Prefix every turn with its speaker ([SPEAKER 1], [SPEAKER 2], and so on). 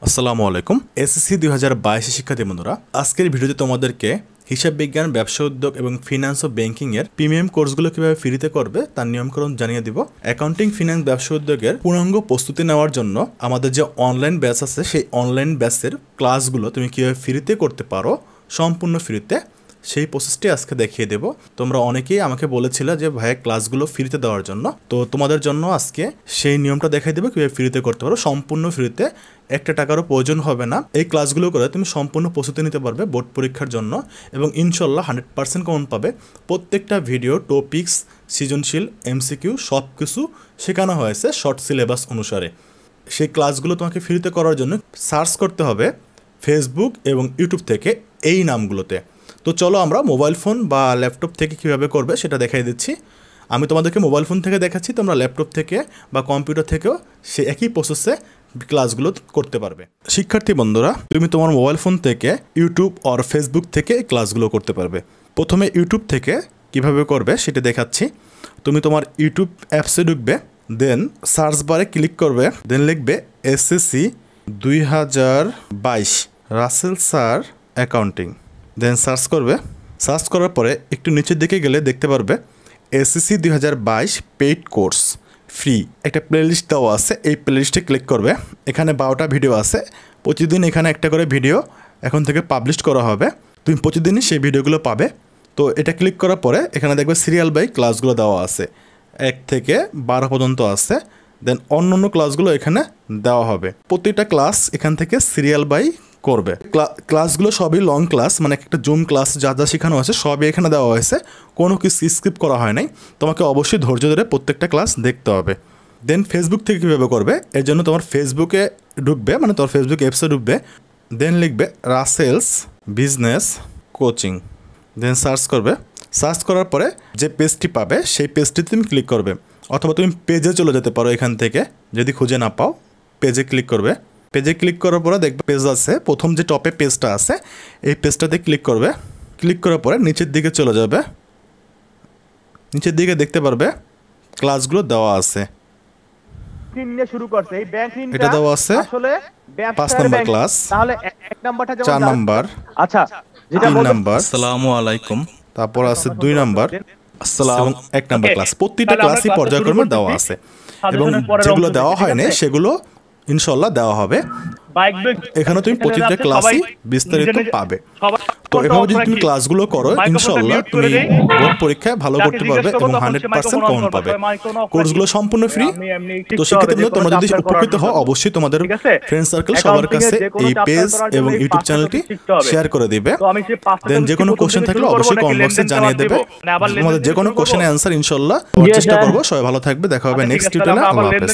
[SPEAKER 1] আসসালামু আলাইকুম। এসএসসি 2022 শিক্ষার্থী বন্ধুরা, আজকের ভিডিওতে তোমাদেরকে হিসাব বিজ্ঞান, ব্যবসা উদ্যোগ এবং ফিনান্স ও ব্যাংকিং এর প্রিমিয়াম কোর্সগুলো কিভাবে ফ্রিতে করবে তার নিয়মকানুন জানিয়ে দিব। অ্যাকাউন্টিং, ফিনান্স, ব্যবসা উদ্যোগের পূর্ণাঙ্গ প্রস্তুতি নেওয়ার জন্য আমাদের যে অনলাইন ব্যাচ আছে, সেই অনলাইন ব্যাচের ক্লাসগুলো তুমি কিভাবে ফ্রিতে করতে পারো, সম্পূর্ণ ফ্রিতে, সেই প্রসেসটি আজকে দেখিয়ে দেব। তোমরা অনেকেই আমাকে বলেছিলে যে ভাইয়া ক্লাসগুলো ফ্রিতে দেওয়ার জন্য, তো তোমাদের জন্য আজকে সেই নিয়মটা দেখিয়ে দেবো কীভাবে ফ্রিতে করতে পারো, সম্পূর্ণ ফ্রিতে, একটা টাকারও প্রয়োজন হবে না। এই ক্লাসগুলো করে তুমি সম্পূর্ণ প্রস্তুতি নিতে পারবে বোর্ড পরীক্ষার জন্য এবং ইনশাল্লাহ 100% কমন পাবে। প্রত্যেকটা ভিডিও, টপিকস, সৃজনশীল, এমসিকিউ সব কিছু শেখানো হয়েছে শর্ট সিলেবাস অনুসারে। সেই ক্লাসগুলো তোমাকে ফ্রিতে করার জন্য সার্চ করতে হবে ফেসবুক এবং ইউটিউব থেকে এই নামগুলোতে। তো চলো আমরা মোবাইল ফোন বা ল্যাপটপ থেকে কীভাবে করবে সেটা দেখাই দিচ্ছি। আমি তোমাদেরকে মোবাইল ফোন থেকে দেখাচ্ছি, তোমরা ল্যাপটপ থেকে বা কম্পিউটার থেকেও সে একই প্রসেসে ক্লাসগুলো করতে পারবে। শিক্ষার্থী বন্ধুরা, তুমি তোমার মোবাইল ফোন থেকে ইউটিউব আর ফেসবুক থেকে ক্লাসগুলো করতে পারবে। প্রথমে ইউটিউব থেকে কিভাবে করবে সেটা দেখাচ্ছি। তুমি তোমার ইউটিউব অ্যাপসে ঢুকবে, দেন সার্চ বারে ক্লিক করবে, দেন লিখবে এসএসসি 2022 রাসেল স্যার অ্যাকাউন্টিং, দেন সার্চ করবে। সার্চ করার পরে একটু নিচের দিকে গেলে দেখতে পারবে এসএসসি 2022 পেইড কোর্স ফ্রি একটা প্লেলিস্ট দেওয়া আছে। এই প্লেলিস্টে ক্লিক করবে। এখানে 12টা ভিডিও আছে। প্রতিদিন এখানে একটা করে ভিডিও এখন থেকে পাবলিশ করা হবে। তুমি প্রতিদিনই সেই ভিডিওগুলো পাবে। তো এটা ক্লিক করার পরে এখানে দেখবে সিরিয়াল বাই ক্লাসগুলো দেওয়া আছে, 1 থেকে 12 পর্যন্ত আছে। দেন অন্য ক্লাসগুলো এখানে দেওয়া হবে। প্রতিটা ক্লাস এখান থেকে সিরিয়াল বাই করবে। ক্লাসগুলো সবই লং ক্লাস, মানে একটা জুম ক্লাস যা যা শেখানো হয়েছে সবই এখানে দেওয়া হয়েছে, কোনো কিছু স্কিপ করা হয় নাই। তোমাকে অবশ্যই ধৈর্য ধরে প্রত্যেকটা ক্লাস দেখতে হবে। দেন ফেসবুক থেকে কীভাবে করবে, এর জন্য তোমার ফেসবুকে ঢুকবে, মানে তোমার ফেসবুক অ্যাপসে ঢুকবে, দেন লিখবে রাসেলস বিজনেস কোচিং, দেন সার্চ করবে। সার্চ করার পরে যে পেজটি পাবে সেই পেজটিতে তুমি ক্লিক করবে, অথবা তুমি পেজে চলে যেতে পারো। এখান থেকে যদি খুঁজে না পাও পেজে ক্লিক করবে। পেজে ক্লিক করার পরে দেখবে পেজ আছে, প্রথম যে টপে পেজটা আছে এই পেজটাতে ক্লিক করবে। ক্লিক করার পরে নিচের দিকে চলে যাবে। নিচের দিকে দেখতে পারবে ক্লাসগুলো দেওয়া আছে। এটা দেওয়া আছে 5 নাম্বার ক্লাস, 4 নাম্বার, 3 নাম্বার, আসসালামু আলাইকুম, তারপর আছে 2 নাম্বার, আসসালাম, 1 নাম্বার ক্লাস। প্রতিটা ক্লাসই পর্যায়ক্রমে দেওয়া আছে এবং যেগুলো দেওয়া হয় না সেগুলো ইনশাল্লাহ দেওয়া হবে। এখানে তুমি প্রতিটা ক্লাসই বিস্তারিত পাবে। তো এভাবে যদি তুমি ক্লাসগুলো করো ইনশাল্লাহ তুমি বোর্ড পরীক্ষায় ভালো করতে পারবে এবং 100% কমন পাবে। কোর্সগুলো সম্পূর্ণ ফ্রি। তো সেক্ষেত্রে তোমরা যদি উপকৃত হও অবশ্যই তোমাদের ফ্রেন্ড সার্কেল সবার কাছে এই পেজ এবং ইউটিউব চ্যানেলটি শেয়ার করে দিবে। দেন যে কোনো কোশ্চেন থাকলে অবশ্যই কমেন্ট বক্সে জানিয়ে দেবে। তোমাদের যে কোনো কোশ্চেনের অ্যান্সার ইনশাল্লাহ চেষ্টা করবো। সবাই ভালো থাকবে, দেখা হবে নেক্সট টিউটোরিয়ালে। আল্লাহ হাফেজ।